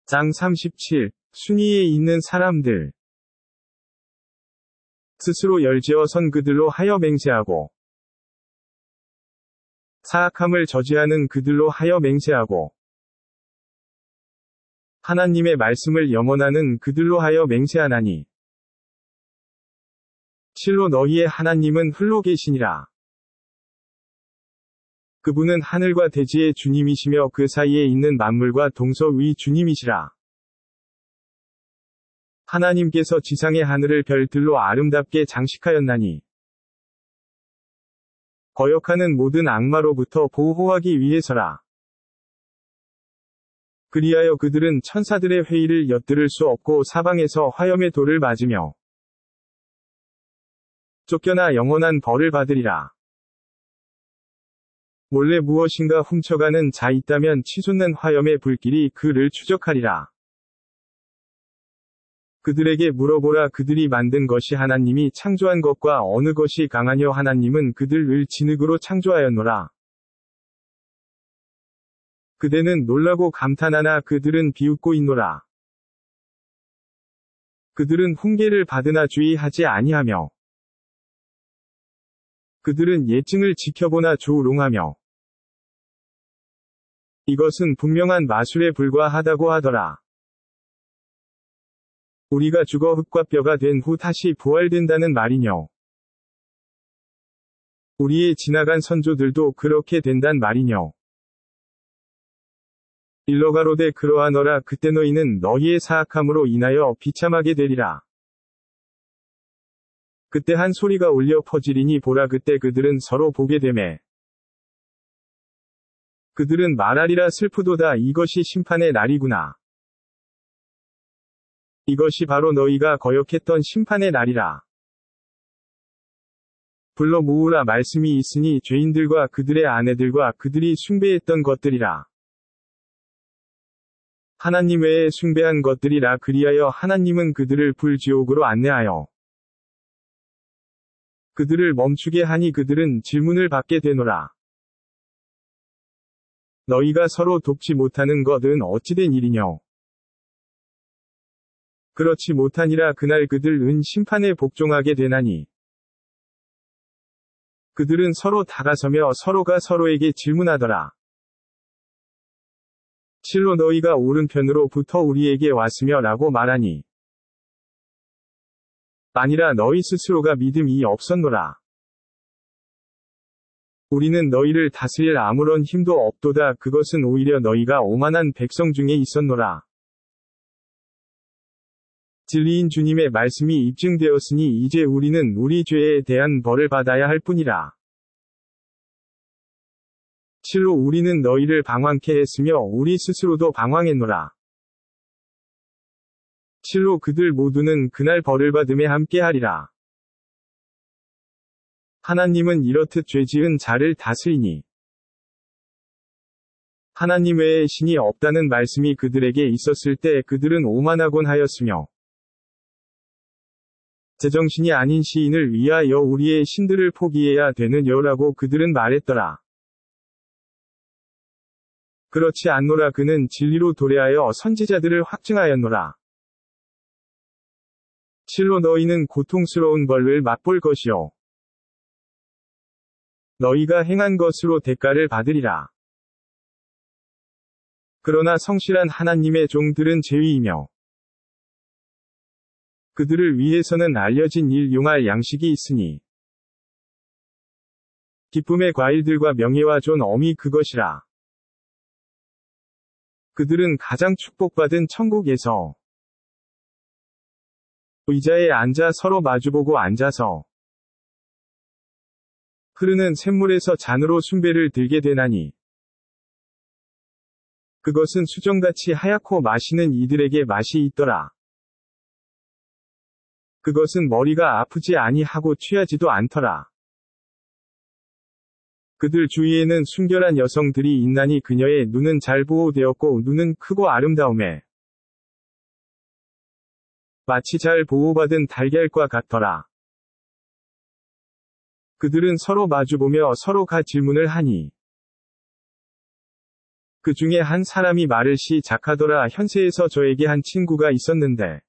장 37. 순위에 있는 사람들. 스스로 열지어 선 그들로 하여 맹세하고 사악함을 저지하는 그들로 하여 맹세하고 하나님의 말씀을 염원하는 그들로 하여 맹세하나니 실로 너희의 하나님은 홀로 계시니라. 그분은 하늘과 대지의 주님이시며 그 사이에 있는 만물과 동서의 주님이시라. 하나님께서 지상의 하늘을 별들로 아름답게 장식하였나니 거역하는 모든 악마로부터 보호하기 위해서라. 그리하여 그들은 천사들의 회의를 엿들을 수 없고 사방에서 화염의 돌을 맞으며 쫓겨나 영원한 벌을 받으리라. 몰래 무엇인가 훔쳐가는 자 있다면 치솟는 화염의 불길이 그를 추적하리라. 그들에게 물어보라. 그들이 만든 것이 하나님이 창조한 것과 어느 것이 강하뇨. 하나님은 그들을 진흙으로 창조하였노라. 그대는 놀라고 감탄하나 그들은 비웃고 있노라. 그들은 훈계를 받으나 주의하지 아니하며 그들은 예증을 지켜보나 조롱하며 이것은 분명한 마술에 불과하다고 하더라. 우리가 죽어 흙과 뼈가 된 후 다시 부활된다는 말이뇨. 우리의 지나간 선조들도 그렇게 된단 말이뇨. 일러 가로되 그러하너라. 그때 너희는 너희의 사악함으로 인하여 비참하게 되리라. 그때 한 소리가 울려 퍼지리니 보라. 그때 그들은 서로 보게 되매 그들은 말하리라. 슬프도다. 이것이 심판의 날이구나. 이것이 바로 너희가 거역했던 심판의 날이라. 불러 모으라. 말씀이 있으니 죄인들과 그들의 아내들과 그들이 숭배했던 것들이라. 하나님 외에 숭배한 것들이라. 그리하여 하나님은 그들을 불지옥으로 안내하여 그들을 멈추게 하니 그들은 질문을 받게 되노라. 너희가 서로 돕지 못하는 것은 어찌된 일이뇨. 그렇지 못하니라. 그날 그들은 심판에 복종하게 되나니 그들은 서로 다가서며 서로가 서로에게 질문하더라. 실로 너희가 오른편으로부터 우리에게 왔으며 라고 말하니 아니라 너희 스스로가 믿음이 없었노라. 우리는 너희를 다스릴 아무런 힘도 없도다. 그것은 오히려 너희가 오만한 백성 중에 있었노라. 진리인 주님의 말씀이 입증되었으니 이제 우리는 우리 죄에 대한 벌을 받아야 할 뿐이라. 실로 우리는 너희를 방황케 했으며 우리 스스로도 방황했노라. 실로 그들 모두는 그날 벌을 받음에 함께하리라. 하나님은 이렇듯 죄지은 자를 다스리니 하나님 외에 신이 없다는 말씀이 그들에게 있었을 때 그들은 오만하곤 하였으며 제정신이 아닌 시인을 위하여 우리의 신들을 포기해야 되느냐라고 그들은 말했더라. 그렇지 않노라. 그는 진리로 도래하여 선지자들을 확증하였노라. 실로 너희는 고통스러운 벌을 맛볼 것이요 너희가 행한 것으로 대가를 받으리라. 그러나 성실한 하나님의 종들은 제위이며 그들을 위해서는 알려진 일용할 양식이 있으니 기쁨의 과일들과 명예와 존엄이 그것이라. 그들은 가장 축복받은 천국에서 의자에 앉아 서로 마주보고 앉아서 흐르는 샘물에서 잔으로 숭배를 들게 되나니 그것은 수정같이 하얗고 마시는 이들에게 맛이 있더라. 그것은 머리가 아프지 아니하고 취하지도 않더라. 그들 주위에는 순결한 여성들이 있나니 그녀의 눈은 잘 보호되었고 눈은 크고 아름다움에 마치 잘 보호받은 달걀과 같더라. 그들은 서로 마주보며 서로가 질문을 하니 그 중에 한 사람이 말을 시작하더라. 현세에서 저에게 한 친구가 있었는데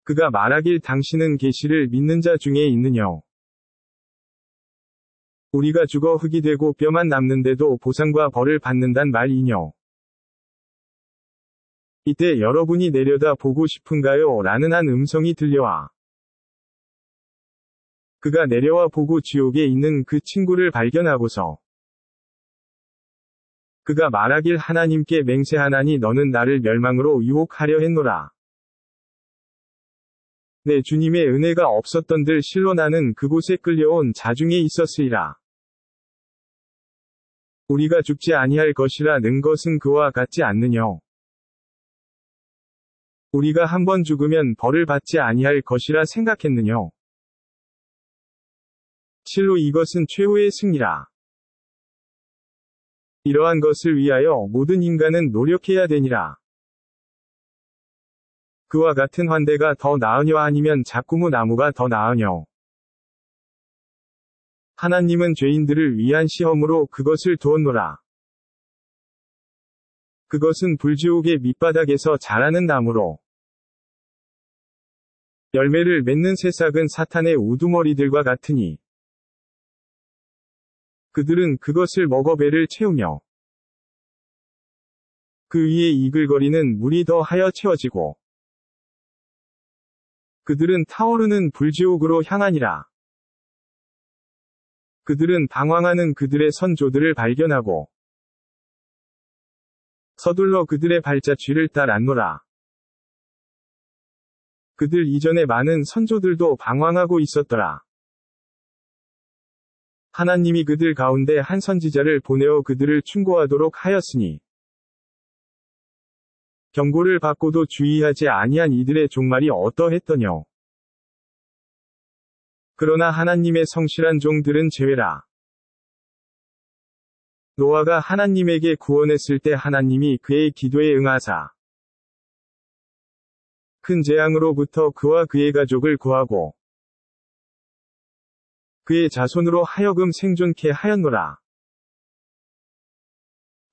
그가 말하길 당신은 계시를 믿는 자 중에 있느뇨. 우리가 죽어 흙이 되고 뼈만 남는데도 보상과 벌을 받는단 말이뇨. 이때 여러분이 내려다 보고 싶은가요? 라는 한 음성이 들려와. 그가 내려와 보고 지옥에 있는 그 친구를 발견하고서 그가 말하길 하나님께 맹세하나니 너는 나를 멸망으로 유혹하려 했노라. 내 주님의 은혜가 없었던들 실로 나는 그곳에 끌려온 자 중에 있었으리라. 우리가 죽지 아니할 것이라 는 것은 그와 같지 않느뇨. 우리가 한번 죽으면 벌을 받지 아니할 것이라 생각했느뇨. 실로 이것은 최후의 승리라. 이러한 것을 위하여 모든 인간은 노력해야 되니라. 그와 같은 환대가 더 나으뇨 아니면 작구무 나무가 더 나으뇨. 하나님은 죄인들을 위한 시험으로 그것을 두었노라. 그것은 불지옥의 밑바닥에서 자라는 나무로 열매를 맺는 새싹은 사탄의 우두머리들과 같으니 그들은 그것을 먹어 배를 채우며 그 위에 이글거리는 물이 더 하여 채워지고 그들은 타오르는 불지옥으로 향하니라. 그들은 방황하는 그들의 선조들을 발견하고 서둘러 그들의 발자취를 따랐노라. 그들 이전에 많은 선조들도 방황하고 있었더라. 하나님이 그들 가운데 한 선지자를 보내어 그들을 충고하도록 하였으니 경고를 받고도 주의하지 아니한 이들의 종말이 어떠했더뇨. 그러나 하나님의 성실한 종들은 제외라. 노아가 하나님에게 구원했을 때 하나님이 그의 기도에 응하사 큰 재앙으로부터 그와 그의 가족을 구하고 그의 자손으로 하여금 생존케 하였노라.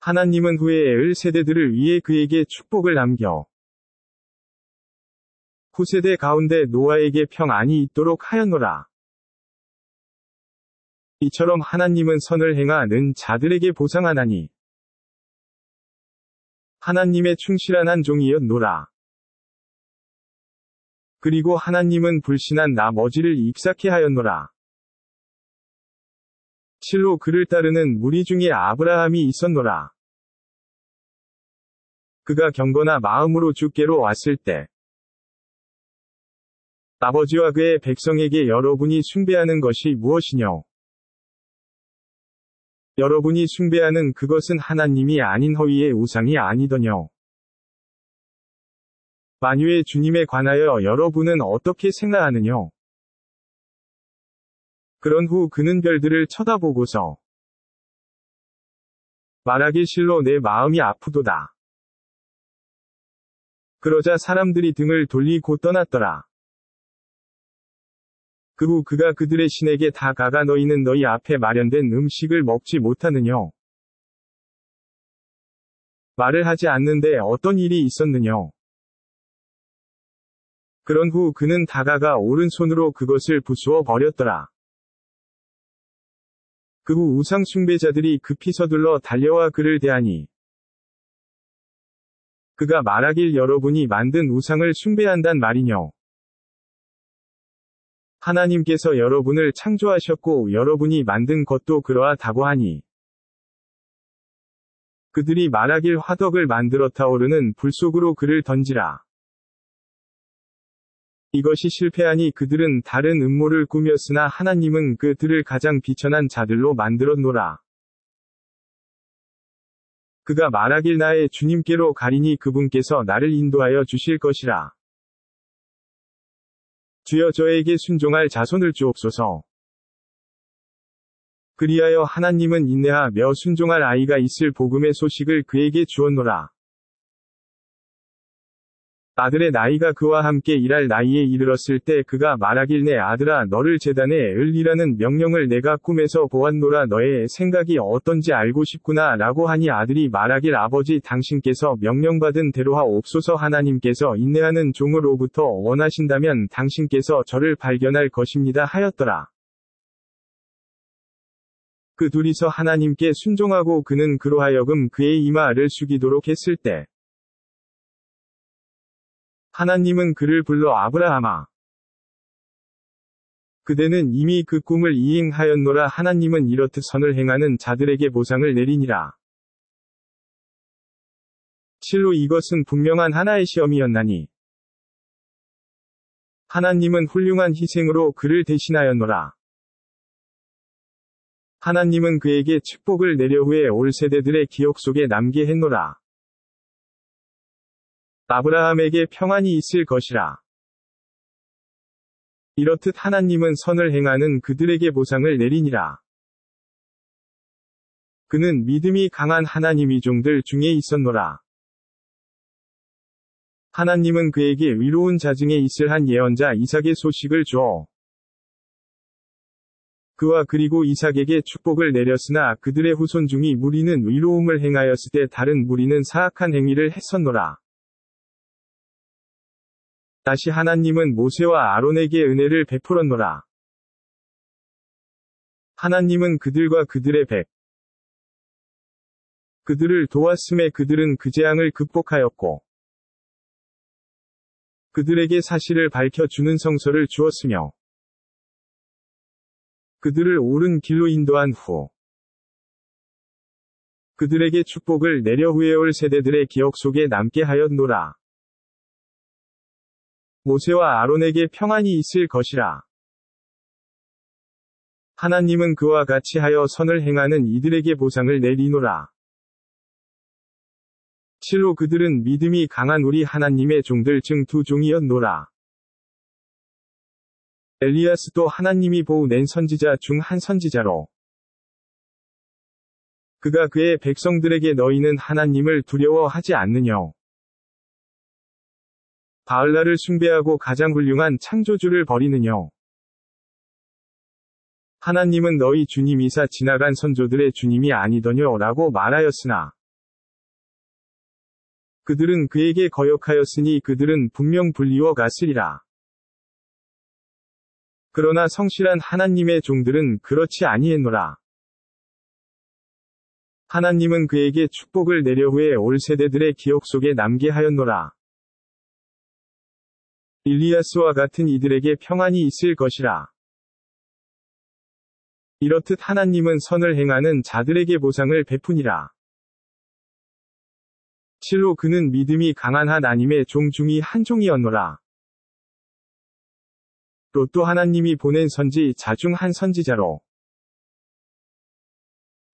하나님은 후에 을 세대들을 위해 그에게 축복을 남겨 후세대 가운데 노아에게 평안이 있도록 하였노라. 이처럼 하나님은 선을 행하는 자들에게 보상하나니 하나님의 충실한 한 종이었노라. 그리고 하나님은 불신한 나머지를 입사케 하였노라. 실로 그를 따르는 무리 중에 아브라함이 있었노라. 그가 경건한 마음으로 주께로 왔을 때 아버지와 그의 백성에게 여러분이 숭배하는 것이 무엇이뇨? 여러분이 숭배하는 그것은 하나님이 아닌 허위의 우상이 아니더뇨. 만유의 주님에 관하여 여러분은 어떻게 생각하느뇨? 그런 후 그는 별들을 쳐다보고서 말하길 실로 내 마음이 아프도다. 그러자 사람들이 등을 돌리고 떠났더라. 그 후 그가 그들의 신에게 다가가 너희는 너희 앞에 마련된 음식을 먹지 못하느뇨? 말을 하지 않는데 어떤 일이 있었느뇨? 그런 후 그는 다가가 오른손으로 그것을 부수어 버렸더라. 그 후 우상 숭배자들이 급히 서둘러 달려와 그를 대하니 그가 말하길 여러분이 만든 우상을 숭배한단 말이뇨. 하나님께서 여러분을 창조하셨고 여러분이 만든 것도 그러하다고 하니 그들이 말하길 화덕을 만들어 타오르는 불 속으로 그를 던지라. 이것이 실패하니 그들은 다른 음모를 꾸몄으나 하나님은 그들을 가장 비천한 자들로 만들었노라. 그가 말하길 나의 주님께로 가리니 그분께서 나를 인도하여 주실 것이라. 주여 저에게 순종할 자손을 주옵소서. 그리하여 하나님은 인내하며 순종할 아이가 있을 복음의 소식을 그에게 주었노라. 아들의 나이가 그와 함께 일할 나이에 이르렀을 때 그가 말하길 내 아들아 너를 제단에 을리라는 명령을 내가 꿈에서 보았노라 너의 생각이 어떤지 알고 싶구나 라고 하니 아들이 말하길 아버지 당신께서 명령받은 대로 하옵소서 하나님께서 인내하는 종으로부터 원하신다면 당신께서 저를 발견할 것입니다 하였더라. 그 둘이서 하나님께 순종하고 그는 그로하여금 그의 이마를 숙이도록 했을 때 하나님은 그를 불러 아브라함아. 그대는 이미 그 꿈을 이행하였노라 하나님은 이렇듯 선을 행하는 자들에게 보상을 내리니라. 실로 이것은 분명한 하나의 시험이었나니 하나님은 훌륭한 희생으로 그를 대신하였노라. 하나님은 그에게 축복을 내려 후에 올 세대들의 기억 속에 남게 했노라. 아브라함에게 평안이 있을 것이라. 이렇듯 하나님은 선을 행하는 그들에게 보상을 내리니라. 그는 믿음이 강한 하나님의 종들 중에 있었노라. 하나님은 그에게 위로운 자증에 있을 한 예언자 이삭의 소식을 주어 그와 그리고 이삭에게 축복을 내렸으나 그들의 후손 중이 무리는 위로움을 행하였을 때 다른 무리는 사악한 행위를 했었노라. 다시 하나님은 모세와 아론에게 은혜를 베풀었노라. 하나님은 그들과 그들의 그들을 도왔음에 그들은 그 재앙을 극복하였고 그들에게 사실을 밝혀주는 성서를 주었으며 그들을 옳은 길로 인도한 후 그들에게 축복을 내려 후에 올 세대들의 기억 속에 남게 하였노라. 모세와 아론에게 평안이 있을 것이라. 하나님은 그와 같이 하여 선을 행하는 이들에게 보상을 내리노라. 실로 그들은 믿음이 강한 우리 하나님의 종들 중 두 종이었노라. 엘리야스도 하나님이 보내낸 선지자 중 한 선지자로 그가 그의 백성들에게 너희는 하나님을 두려워하지 않느뇨. 바알라를 숭배하고 가장 훌륭한 창조주를 버리느뇨. 하나님은 너희 주님이사 지나간 선조들의 주님이 아니더뇨 라고 말하였으나 그들은 그에게 거역하였으니 그들은 분명 불리워 갔으리라. 그러나 성실한 하나님의 종들은 그렇지 아니했노라. 하나님은 그에게 축복을 내려 후에 올 세대들의 기억 속에 남게 하였노라. 일리야스와 같은 이들에게 평안이 있을 것이라. 이렇듯 하나님은 선을 행하는 자들에게 보상을 베푸니라. 실로 그는 믿음이 강한 하나님의 종 중이 한 종이었노라. 롯도 하나님이 보낸 선지자 중 한 선지자로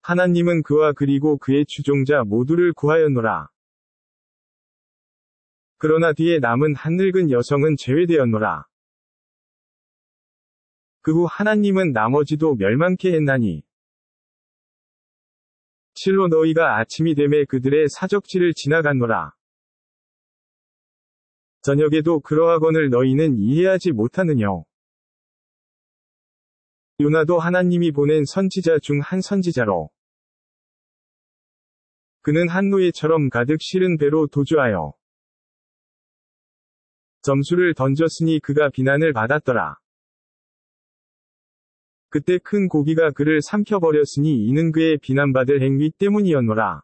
하나님은 그와 그리고 그의 추종자 모두를 구하였노라. 그러나 뒤에 남은 한 늙은 여성은 제외되었노라. 그 후 하나님은 나머지도 멸망케 했나니 실로 너희가 아침이 되매 그들의 사적지를 지나갔노라. 저녁에도 그러하거늘 너희는 이해하지 못하느뇨. 요나도 하나님이 보낸 선지자 중 한 선지자로 그는 한 노예처럼 가득 실은 배로 도주하여 점수를 던졌으니 그가 비난을 받았더라. 그때 큰 고기가 그를 삼켜버렸으니 이는 그의 비난받을 행위 때문이었노라.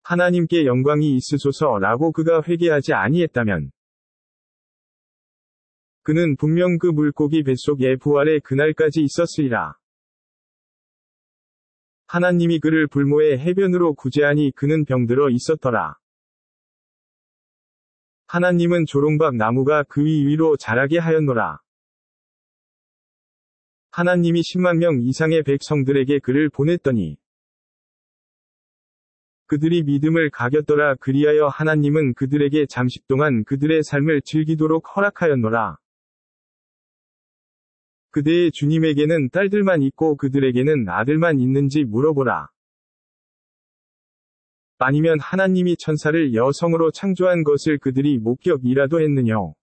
하나님께 영광이 있으소서라고 그가 회개하지 아니했다면 그는 분명 그 물고기 뱃속에 부활의 그날까지 있었으리라. 하나님이 그를 불모의 해변으로 구제하니 그는 병들어 있었더라. 하나님은 조롱박 나무가 그 위로 자라게 하였노라. 하나님이 10만 명 이상의 백성들에게 그를 보냈더니 그들이 믿음을 가겼더라. 그리하여 하나님은 그들에게 잠시 동안 그들의 삶을 즐기도록 허락하였노라. 그대의 주님에게는 딸들만 있고 그들에게는 아들만 있는지 물어보라. 아니면 하나님이 천사를 여성으로 창조한 것을 그들이 목격이라도 했느뇨.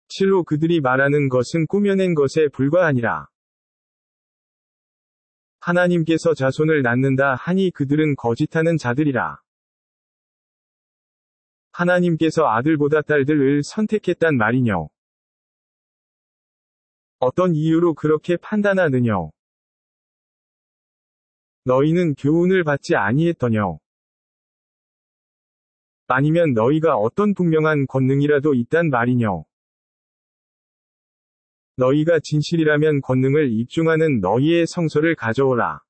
실로 그들이 말하는 것은 꾸며낸 것에 불과하니라. 하나님께서 자손을 낳는다 하니 그들은 거짓하는 자들이라. 하나님께서 아들보다 딸들을 선택했단 말이뇨. 어떤 이유로 그렇게 판단하느뇨? 너희는 교훈을 받지 아니했더뇨. 아니면 너희가 어떤 분명한 권능이라도 있단 말이뇨. 너희가 진실이라면 권능을 입증하는 너희의 성서를 가져오라.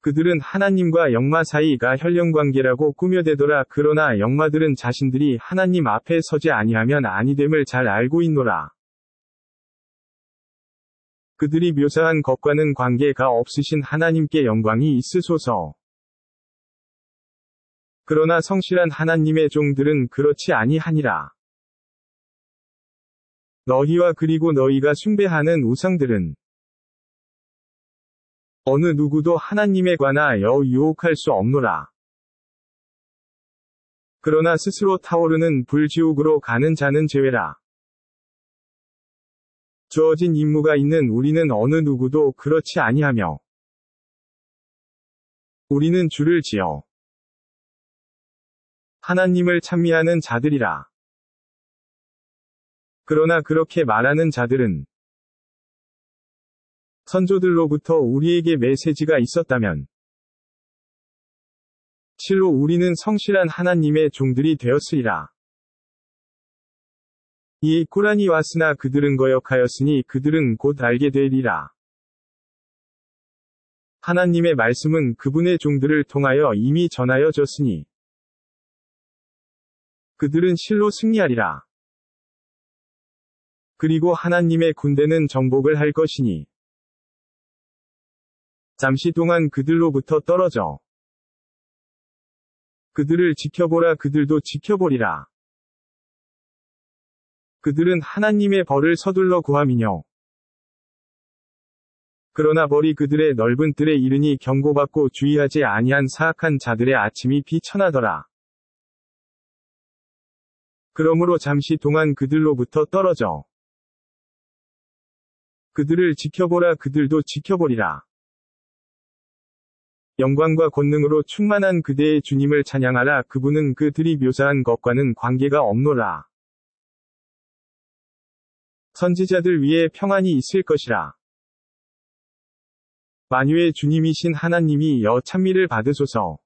그들은 하나님과 영마 사이가 혈연관계라고 꾸며대더라. 그러나 영마들은 자신들이 하나님 앞에 서지 아니하면 아니됨을 잘 알고 있노라. 그들이 묘사한 것과는 관계가 없으신 하나님께 영광이 있으소서. 그러나 성실한 하나님의 종들은 그렇지 아니하니라. 너희와 그리고 너희가 숭배하는 우상들은 어느 누구도 하나님에 관하여 유혹할 수 없노라. 그러나 스스로 타오르는 불지옥으로 가는 자는 제외라. 주어진 임무가 있는 우리는 어느 누구도 그렇지 아니하며 우리는 주를 지어 하나님을 찬미하는 자들이라. 그러나 그렇게 말하는 자들은 선조들로부터 우리에게 메시지가 있었다면 실로 우리는 성실한 하나님의 종들이 되었으리라. 이 꾸란이 왔으나 그들은 거역하였으니 그들은 곧 알게 되리라. 하나님의 말씀은 그분의 종들을 통하여 이미 전하여졌으니 그들은 실로 승리하리라. 그리고 하나님의 군대는 정복을 할 것이니 잠시 동안 그들로부터 떨어져 그들을 지켜보라. 그들도 지켜보리라. 그들은 하나님의 벌을 서둘러 구함이뇨. 그러나 벌이 그들의 넓은 뜰에 이르니 경고받고 주의하지 아니한 사악한 자들의 아침이 비천하더라. 그러므로 잠시 동안 그들로부터 떨어져 그들을 지켜보라. 그들도 지켜보리라. 영광과 권능으로 충만한 그대의 주님을 찬양하라. 그분은 그들이 묘사한 것과는 관계가 없노라. 선지자들 위에 평안이 있을 것이라. 만유의 주님이신 하나님이 여 찬미를 받으소서.